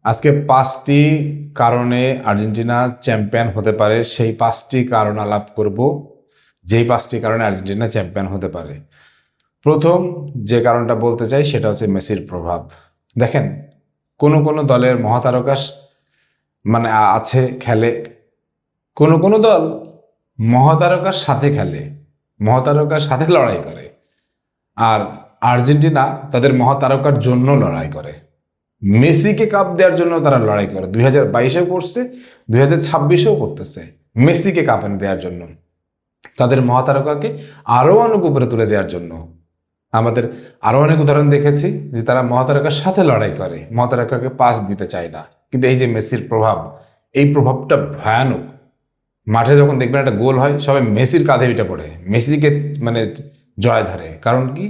আজকে 5টি কারণে আর্জেন্টিনা চ্যাম্পিয়ন হতে পারে, সেই 5টি কারণ আলাপ করব, যেই 5টি কারণে আর্জেন্টিনা চ্যাম্পিয়ন হতে পারে। প্রথম যে কারণটা বলতে চাই সেটা হচ্ছে মেসির প্রভাব। দেখেন, কোনো কোনো দলের মহাতারকা আছে, খেলে। কোনো কোনো দল মহাতারকার সাথে খেলে, মহাতারকার সাথে লড়াই করে। আর আর্জেন্টিনা তাদের মহাতারকার জন্য লড়াই করে, মেসিকে কাপ দেওয়ার জন্য তারা লড়াই করে। 2022-এও করছে, 2026-এও করতেছে, মেসিকে কাপ এনে দেওয়ার জন্য, তাদের মহাতারকাকে আরও অনেক উপরে তুলে দেওয়ার জন্য। আমাদের আরো অনেক উদাহরণ দেখেছি যে তারা মহাতারকার সাথে লড়াই করে, মহাতারকাকে পাস দিতে চায় না। কিন্তু এই যে মেসির প্রভাব, এই প্রভাবটা ভয়ানক। মাঠে যখন দেখবেন একটা গোল হয়, সবাই মেসির কাঁধে পিঠে পড়ে, মেসিকে জয় ধরে। কারণ কি?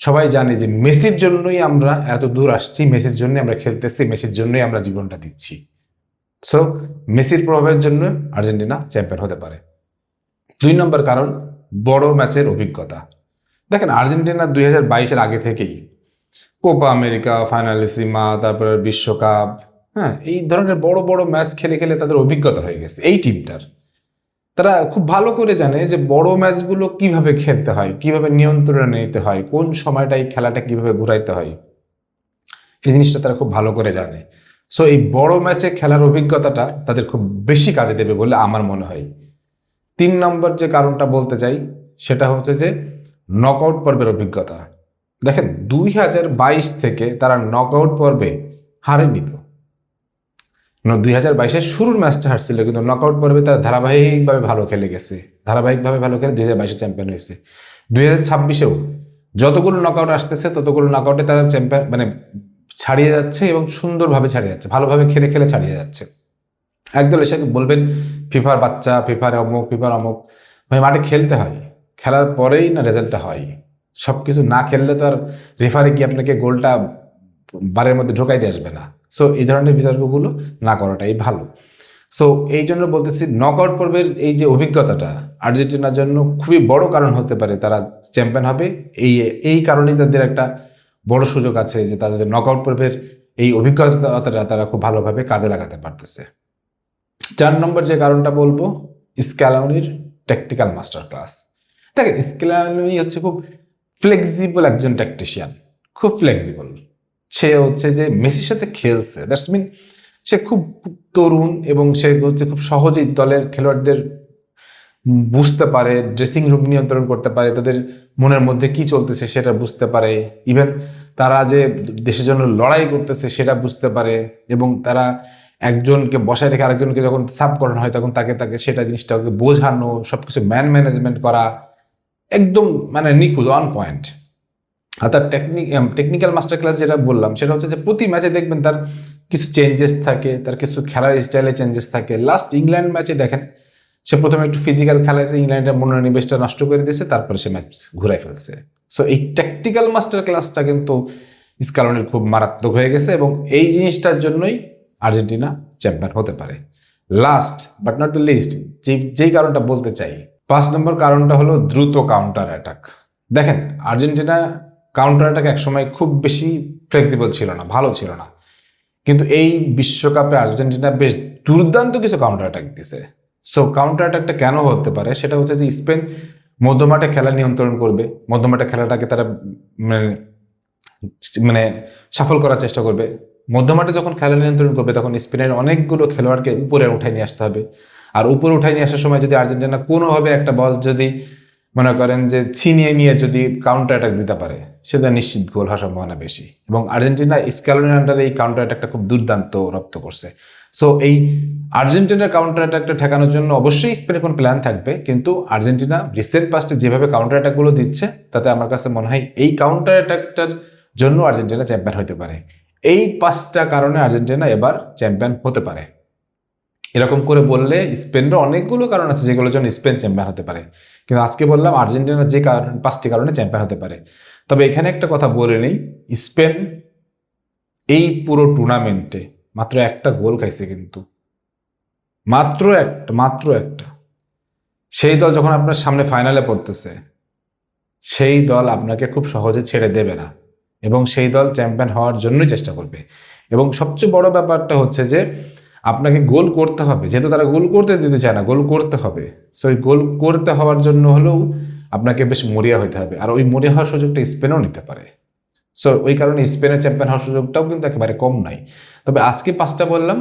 সবাই জানে যে মেসির জন্যই আমরা এত দূর আসছি, মেসির জন্যই আমরা খেলতেছি, মেসির জন্যই আমরা জীবনটা দিচ্ছি। সো মেসির প্রভাবের জন্য আর্জেন্টিনা চ্যাম্পিয়ন হতে পারে। 2 নম্বর কারণ, বড় ম্যাচের অভিজ্ঞতা। দেখেন, আর্জেন্টিনা 2022-এর আগে থেকেই কোপা আমেরিকা, ফাইনালিসিমা, তারপরে বিশ্বকাপ, এই ধরনের বড় বড় ম্যাচ খেলে খেলে তাদের অভিজ্ঞতা হয়ে গেছে এই টিমটার। তারা খুব ভালো করে জানে যে বড় ম্যাচগুলো কিভাবে খেলতে হয়, কিভাবে নিয়ন্ত্রণে নিতে হয়, কোন সময়টাই খেলাটা কিভাবে ঘুরাইতে হয়, এই জিনিসটা তারা খুব ভালো করে জানে। সো এই বড় ম্যাচে খেলার অভিজ্ঞতাটা তাদের খুব বেশি কাজে দেবে বলে আমার মনে হয়। 3 নম্বর যে কারণটা বলতে চাই সেটা হচ্ছে যে নকআউট পর্বের অভিজ্ঞতা। দেখেন, 2022 থেকে তারা নকআউট পর্বে হারেনি তো। 2022-এর শুরুর ম্যাচটা হারছিল, কিন্তু নকআউট পর্বে তারা ধারাবাহিকভাবে ভালো খেলে গেছে, ধারাবাহিকভাবে ভালো খেলে 2022-এ চ্যাম্পিয়ন হয়েছে। 2026-এও যতগুলো নকআউট আসতেছে ততগুলো নকআউটে তারা চ্যাম্পিয়ন ছাড়িয়ে যাচ্ছে, এবং সুন্দরভাবে ছাড়িয়ে যাচ্ছে, ভালোভাবে খেলে খেলে ছাড়িয়ে যাচ্ছে। একদল এসে বলবেন ফিফার বাচ্চা, ফিফার অমুক, ফিফার অমুক। ভাই, মাঠে খেলতে হয়, খেলার পরেই না রেজাল্টটা হয়। সবকিছু না খেললে তো আর রেফারি কি আপনাকে গোলটা বারের মধ্যে ঢোকাই দিয়ে আসবে না। সো এই ধরনের বিতর্কগুলো না করাটাই ভালো। সো এই জন্য বলতেছি, নকআউট পর্বের এই যে অভিজ্ঞতাটা আর্জেন্টিনার জন্য খুবই বড় কারণ হতে পারে তারা চ্যাম্পিয়ন হবে। এই কারণেই তাদের একটা বড় সুযোগ আছে যে তাদের নকআউট পর্বের এই অভিজ্ঞতাটা তারা খুব ভালোভাবে কাজে লাগাতে পারতেছে। 4 নম্বর যে কারণটা বলবো, স্ক্যালোনির ট্যাকটিক্যাল মাস্টার ক্লাস। দেখেন, স্ক্যালোনি হচ্ছে খুব ফ্লেক্সিবল একজন ট্যাকটিশিয়ান, খুব ফ্লেক্সিবল। সে হচ্ছে যে মেসির সাথে খেলছে, দ্যাটস মিন সে খুব তরুণ, এবং সে হচ্ছে খুব সহজেই দলের খেলোয়াড়দের বুঝতে পারে, ড্রেসিং রুম নিয়ন্ত্রণ করতে পারে, তাদের মনের মধ্যে কি চলতেছে সেটা বুঝতে পারে, ইভেন তারা যে দেশের জন্য লড়াই করতেছে সেটা বুঝতে পারে, এবং তারা একজনকে বসায় রেখে আরেকজনকে যখন সাব করানো হয় তখন তাকে তাকে সেটা জিনিসটাকে বোঝানো, সবকিছু ম্যানেজমেন্ট করা একদম নিখুঁত, অন পয়েন্ট। আর তার টেকনিক্যাল মাস্টার ক্লাস যেটা বললাম সেটা হচ্ছে যে প্রতি ম্যাচে দেখবেন তার কিছু চেঞ্জেস থাকে, তার কিছু খেলার স্টাইলে চেঞ্জেস থাকে। লাস্ট ইংল্যান্ড ম্যাচে দেখেন, সে প্রথমে একটু ফিজিক্যাল খেলাইছে, ইংল্যান্ডের মনোনিবেশটা নষ্ট করে দিয়েছে, তারপরে সে ম্যাচ ঘুরাই ফেলছে। সো এই ট্যাকটিক্যাল মাস্টার ক্লাসটা কিন্তু স্ক্যালোনির খুব মারাত্মক হয়ে গেছে, এবং এই জিনিসটার জন্যই আর্জেন্টিনা চ্যাম্পিয়ন হতে পারে। Last but not the least, যেই কারণটা বলতে চাই, 5 নম্বর কারণটা হলো দ্রুত কাউন্টার অ্যাটাক। দেখেন, আর্জেন্টিনা কাউন্টার অ্যাটাক একসময় খুব বেশি ফ্লেক্সিবল ছিল না, ভালো ছিল না, কিন্তু এই বিশ্বকাপে আর্জেন্টিনা বেশ দুর্দান্ত কিছু কাউন্টার অ্যাটাক দিছে। সো কাউন্টার অ্যাটাকটা কেন হতে পারে সেটা হচ্ছে যে স্পেন মধ্যমাঠে খেলা নিয়ন্ত্রণ করবে, মধ্যমাঠে খেলাটাকে তারা মানে মানে সফল করার চেষ্টা করবে। মধ্যমাঠে যখন খেলা নিয়ন্ত্রণ করবে তখন স্পেনের অনেকগুলো খেলোয়াড়কে উপরে উঠাই নিয়ে আসতে হবে। আর উপরে উঠাই নিয়ে আসার সময় যদি আর্জেন্টিনা কোনোভাবে একটা বল যদি মনে করেন যে ছিনিয়ে নিয়ে যদি কাউন্টার অ্যাটাক দিতে পারে, সেটা নিশ্চিত গোল হওয়ার সম্ভাবনা বেশি। এবং আর্জেন্টিনা স্ক্যালোনির আন্ডারে এই কাউন্টার অ্যাটাকটা খুব দুর্দান্ত রপ্ত করছে। সো এই আর্জেন্টিনার কাউন্টার অ্যাটাকটা ঠেকানোর জন্য অবশ্যই স্পেনের কোনো প্ল্যান থাকবে, কিন্তু আর্জেন্টিনা রিসেন্ট পাস্টে যেভাবে কাউন্টার অ্যাটাকগুলো দিচ্ছে তাতে আমার কাছে মনে হয় এই কাউন্টার অ্যাটাকটার জন্য আর্জেন্টিনা চ্যাম্পিয়ন হতে পারে। এই 5টা কারণে আর্জেন্টিনা এবার চ্যাম্পিয়ন হতে পারে। এরকম করে বললে স্পেনের অনেকগুলো কারণ আছে যেগুলোর জন্য স্পেন চ্যাম্পিয়ন হতে পারে, কিন্তু আজকে বললাম আর্জেন্টিনা যে 5টি কারণে চ্যাম্পিয়ন হতে পারে। তবে এখানে একটা কথা বলে নেই, স্পেন এই পুরো টুর্নামেন্টে মাত্র একটা গোল খাইছে, কিন্তু মাত্র একটা। সেই দল যখন আপনার সামনে ফাইনালে পড়তেছে, সেই দল আপনাকে খুব সহজে ছেড়ে দেবে না, এবং সেই দল চ্যাম্পিয়ন হওয়ার জন্যই চেষ্টা করবে। এবং সবচেয়ে বড় ব্যাপারটা হচ্ছে যে আপনাকে গোল করতে হবে, যেহেতু তারা গোল করতে দিতে চায় না, গোল করতে হবে। সো ওই গোল করতে হওয়ার জন্য হলেও আপনাকে বেশ মরিয়া হইতে হবে, আর ওই মরিয়া হওয়ার সুযোগটা স্পেনও নিতে পারে। সো ওই কারণে স্পেনের চ্যাম্পিয়ন হওয়ার সুযোগটাও কিন্তু একেবারে কম নাই। তবে আজকে 5টা বললাম,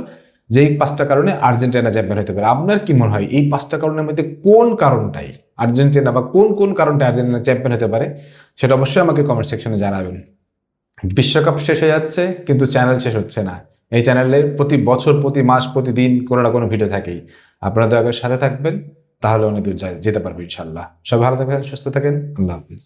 যে এই 5টা কারণে আর্জেন্টিনা চ্যাম্পিয়ন হতে পারে। আপনার কি মনে হয় এই 5টা কারণের মধ্যে কোন কারণটাই আর্জেন্টিনা, বা কোন কোন কারণটা আর্জেন্টিনা চ্যাম্পিয়ন হতে পারে, সেটা অবশ্যই আমাকে কমেন্ট সেকশনে জানাবেন। বিশ্বকাপ শেষ হয়ে যাচ্ছে কিন্তু চ্যানেল শেষ হচ্ছে না। এই চ্যানেলে প্রতি বছর, প্রতি মাস, প্রতিদিন কোনো না কোনো ভিডিও থাকেই। আপনারা দয়া করে সাথে থাকবেন, তাহলে অনেক দূর যেতে পারবো ইনশাল্লাহ। সবাই ভালো থাকেন, সুস্থ থাকেন, আল্লাহ হাফিজ।